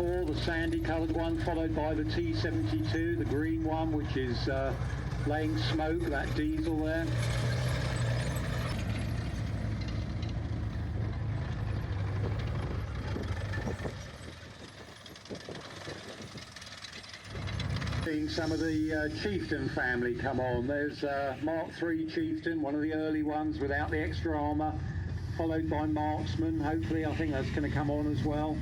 T4, the sandy coloured one, followed by the T72, the green one, which is laying smoke, that diesel there. Seeing some of the Chieftain family come on. There's Mark III Chieftain, one of the early ones without the extra armour, followed by Marksman. Hopefully, I think that's going to come on as well.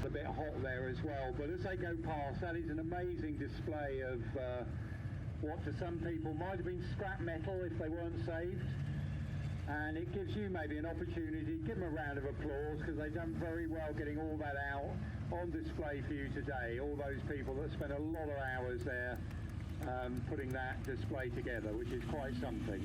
A bit hot there as well, but as they go past, that is an amazing display of what to some people might have been scrap metal if they weren't saved, and it gives you maybe an opportunity. Give them a round of applause, because they've done very well getting all that out on display for you today. All those people that spent a lot of hours there putting that display together, which is quite something.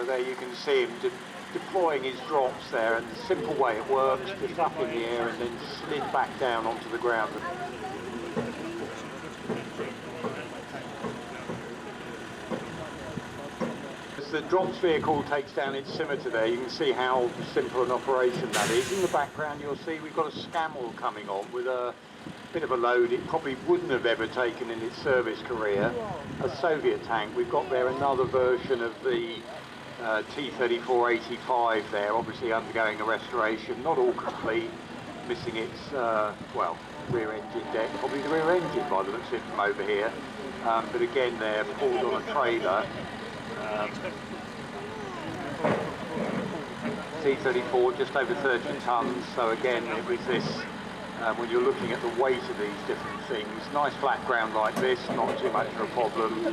there you can see him deploying his drops there, and the simple way it works, just up in the air and then slid back down onto the ground. As the drops vehicle takes down its scimitar there, you can see how simple an operation that is. In the background you'll see we've got a Scamel coming on with a bit of a load it probably wouldn't have ever taken in its service career, a Soviet tank. We've got there another version of the T-34-85 there, obviously undergoing a restoration, not all complete, missing its, well, rear engine deck, probably the rear engine by the looks of it from over here, but again they're pulled on a trailer. T-34 just over 30 tonnes, so again it was this, when you're looking at the weight of these different things, nice flat ground like this, not too much of a problem.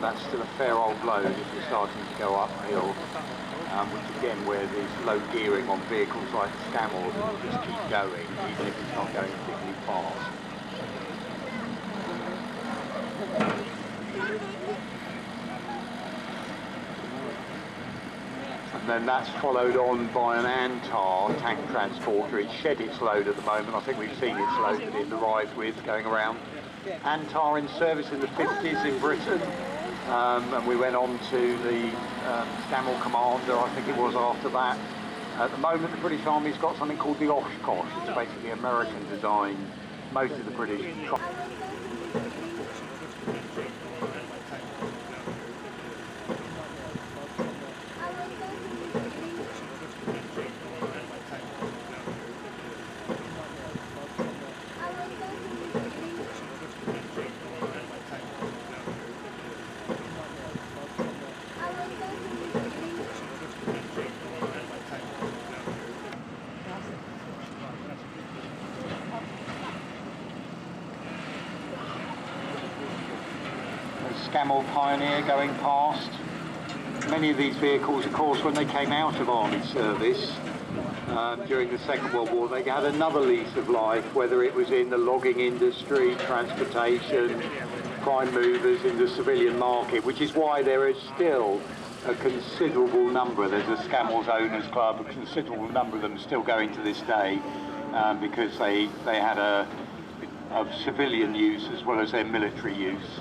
That's still a fair old load if you're starting to go uphill, which again where there's low gearing on vehicles like the Scamel, will just keep going even if it's not going particularly fast. And then that's followed on by an Antar tank transporter. It's shed its load at the moment. I think we've seen its load that it arrived with going around. Antar in service in the 50s in Britain, and we went on to the Scamel Commander, I think it was after that. At the moment the British Army's got something called the Oshkosh. It's basically American design. Most of the British Scamel Pioneer going past. Many of these vehicles, of course, when they came out of Army service during the Second World War, they had another lease of life, whether it was in the logging industry, transportation, prime movers in the civilian market, which is why there is still a considerable number. There's a Scamel's Owners Club, a considerable number of them still going to this day because they had a civilian use as well as their military use.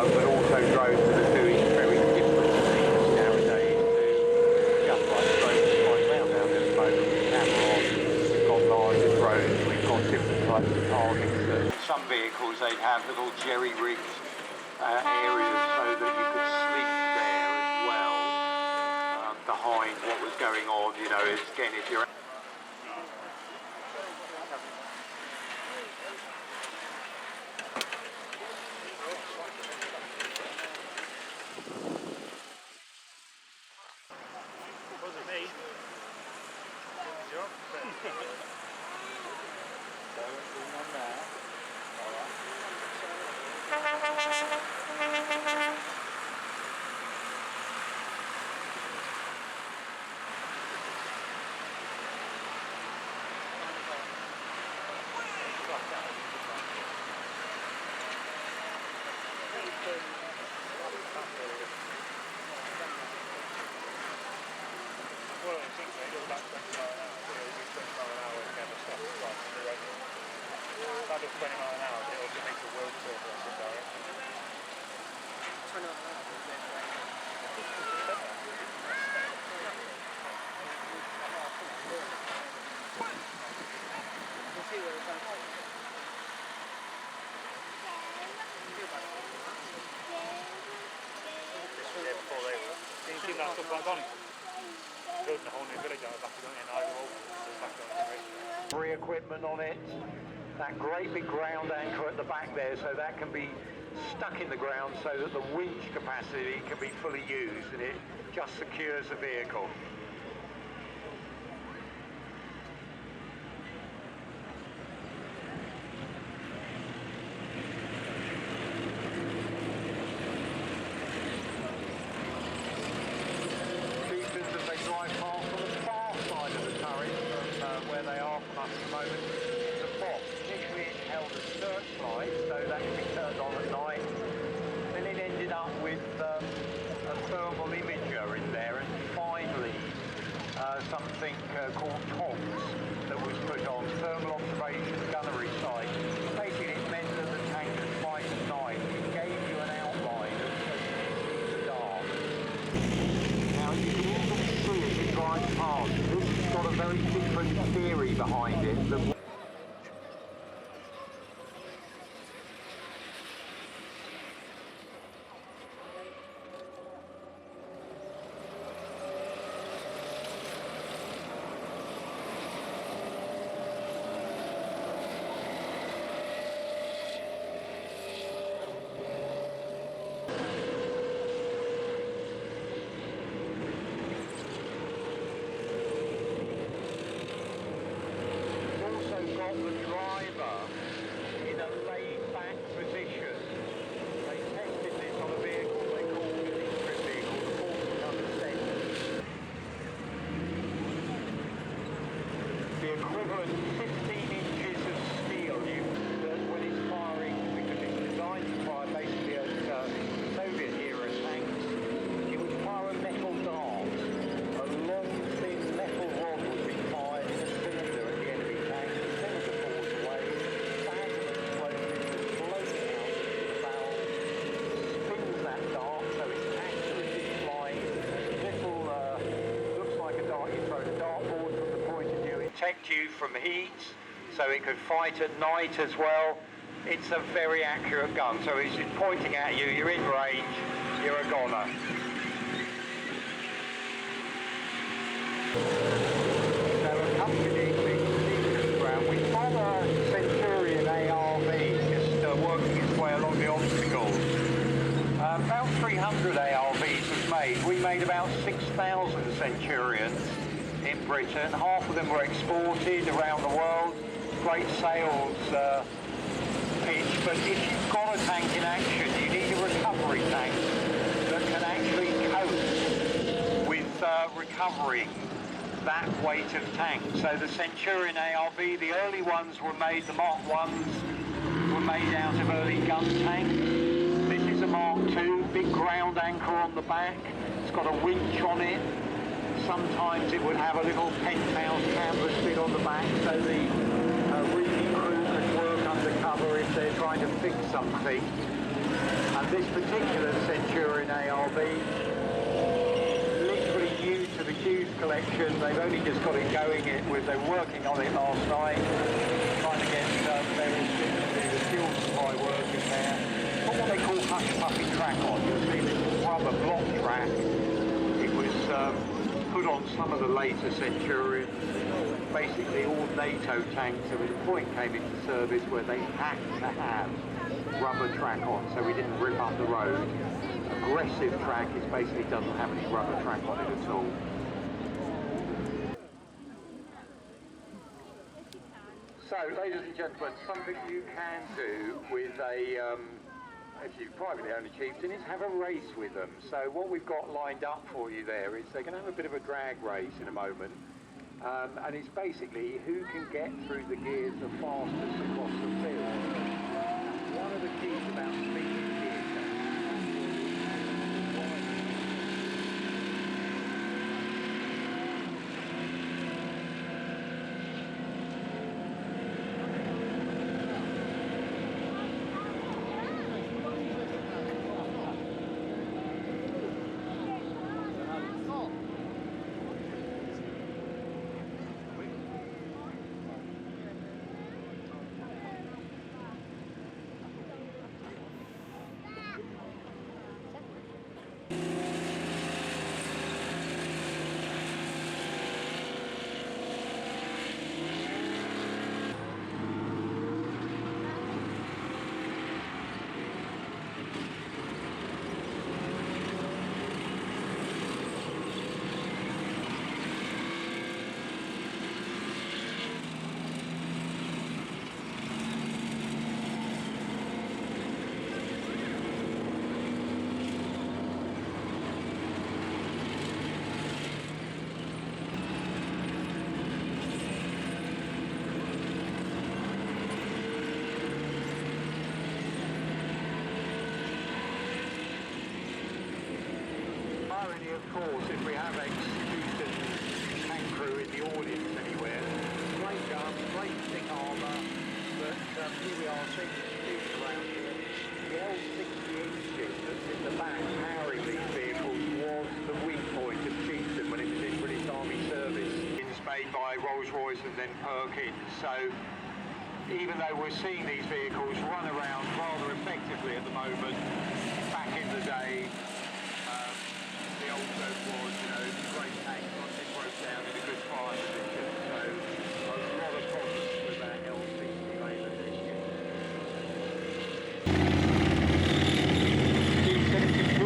But also drones that are doing very different things nowadays to just like drones flying around now. At the moment with camera on, we've got larger drones, we've got different types of targets. Some vehicles they'd have little jerry-rigged areas so that you could sleep there as well behind what was going on. You know, again, if you're That is 20 miles an hour, it also makes a world tour for us in direct. 20 miles an hour, we'll see where it's at. This was here before they were. Can you see that stuff back on? Building a whole new village out of the back of it in Idaho. Equipment on it, that great big ground anchor at the back there, so that can be stuck in the ground so that the winch capacity can be fully used, and it just secures the vehicle. Something called TOPS that was put on, thermal observation gunnery sight. Basically it meant that the tank could fight at night. It gave you an outline of the dark. Now you can even see as it drives past, this has got a very different theory behind it. Equivalent 15 inches of steel that when it's firing, because it's designed to fire basically at Soviet era tanks, it would fire a metal dart. A long thin metal rod would be fired in a cylinder at the enemy tank. The cylinder falls away, fans of explosives float out into the barrel, spins that dart so it's accurately flying. Little looks like a dart, you throw the dartboard from the point of view. Protect you from heat, so it could fight at night as well. It's a very accurate gun, so it's pointing at you, you're in range, you're a goner. So accompanying the ground, we've got a Centurion ARV just working its way along the obstacles. About 300 ARVs was made. We made about 6,000 Centurions in Britain. Half of them were exported around the world. Great sales pitch, but if you've got a tank in action, you need a recovery tank that can actually cope with recovering that weight of tank. So the Centurion ARV, the early ones were made, the Mark 1s were made out of early gun tanks. This is a Mark 2, big ground anchor on the back. It's got a winch on it. Sometimes it would have a little penthouse canvas bit on the back so the reading crew could work undercover if they're trying to fix something. And this particular Centurion ARV, literally new to the Hughes collection, they've only just got it going. They were working on it last night, trying to get various bits to do the fuel supply work in there. Put what they call hush puppy track on. You'll see this rubber block track. It was put on some of the later Centurions, basically all NATO tanks. So the point came into service where they had to have rubber track on so we didn't rip up the road. Aggressive track is basically doesn't have any rubber track on it at all. So, ladies and gentlemen, something you can do with a if you privately own a chieftain, is have a race with them. So what we've got lined up for you there is they're going to have a bit of a drag race in a moment, and it's basically who can get through the gears the fastest across the field. One of the keys about speeding gears. of course, if we have execution tank crew in the audience anywhere, great guns, great thick armour, but here we are seeing the streets around here. The L60 engine that's in the back powering these vehicles was the weak point of Chieftain when it was in British Army service. It's made by Rolls-Royce and then Perkins, so even though we're seeing these vehicles run around rather effectively at the moment, back in the day, the old joke was, you know, it's a great tank, once it broke down in a good fire position, so a lot of problems with that L60 labour engine.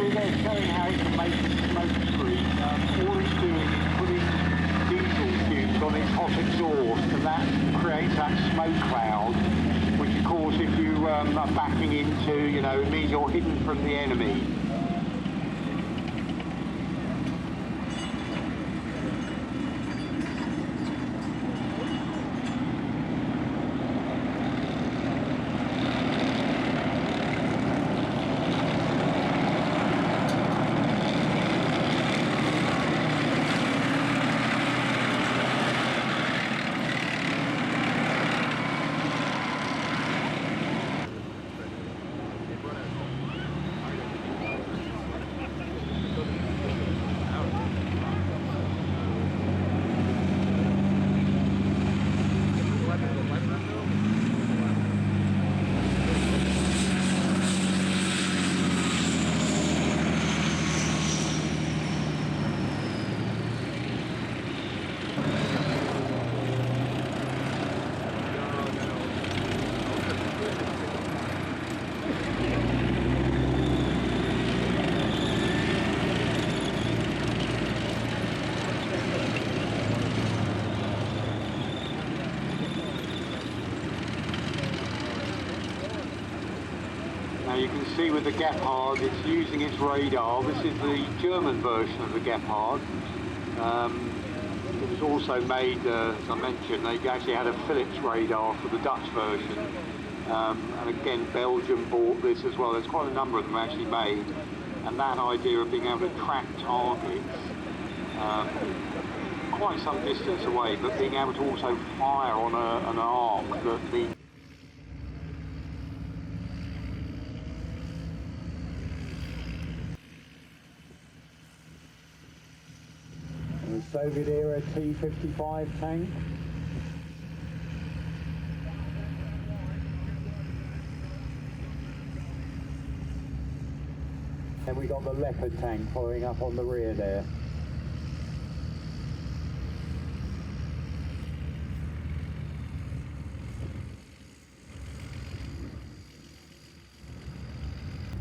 They're showing how it can make a smoke screen. All it's doing is putting diesel fumes on its hot exhaust, and that creates that smoke cloud, which of course if you are backing into, you know, it means you're hidden from the enemy. Now you can see with the Gepard, it's using its radar. This is the German version of the Gepard. It was also made, as I mentioned, they actually had a Philips radar for the Dutch version. And again, Belgium bought this as well. There's quite a number of them actually made. And that idea of being able to track targets quite some distance away, but being able to also fire on an arc that the Soviet era T-55 tank. And we got the Leopard tank following up on the rear there.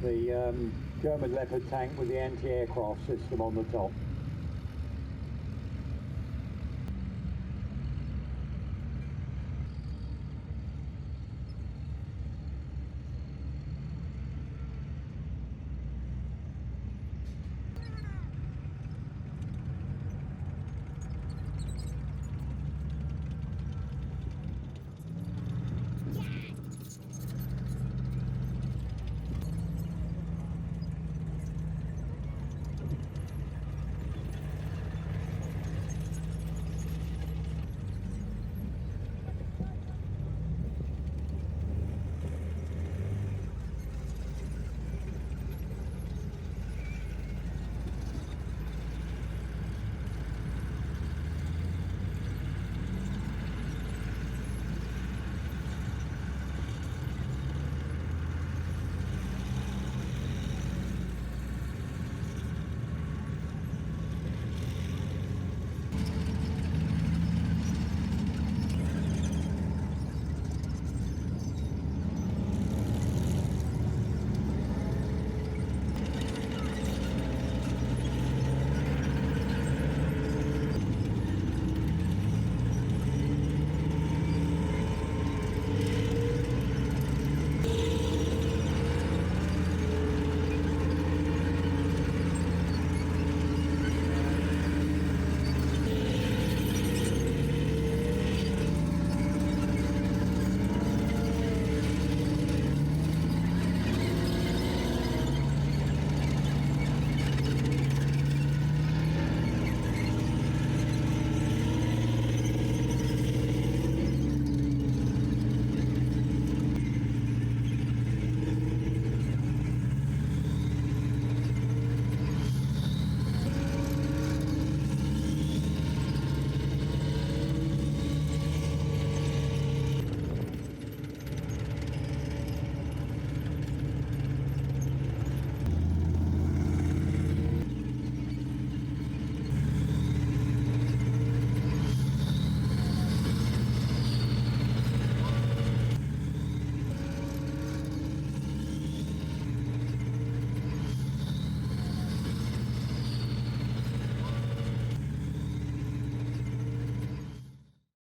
The German Leopard tank with the anti-aircraft system on the top.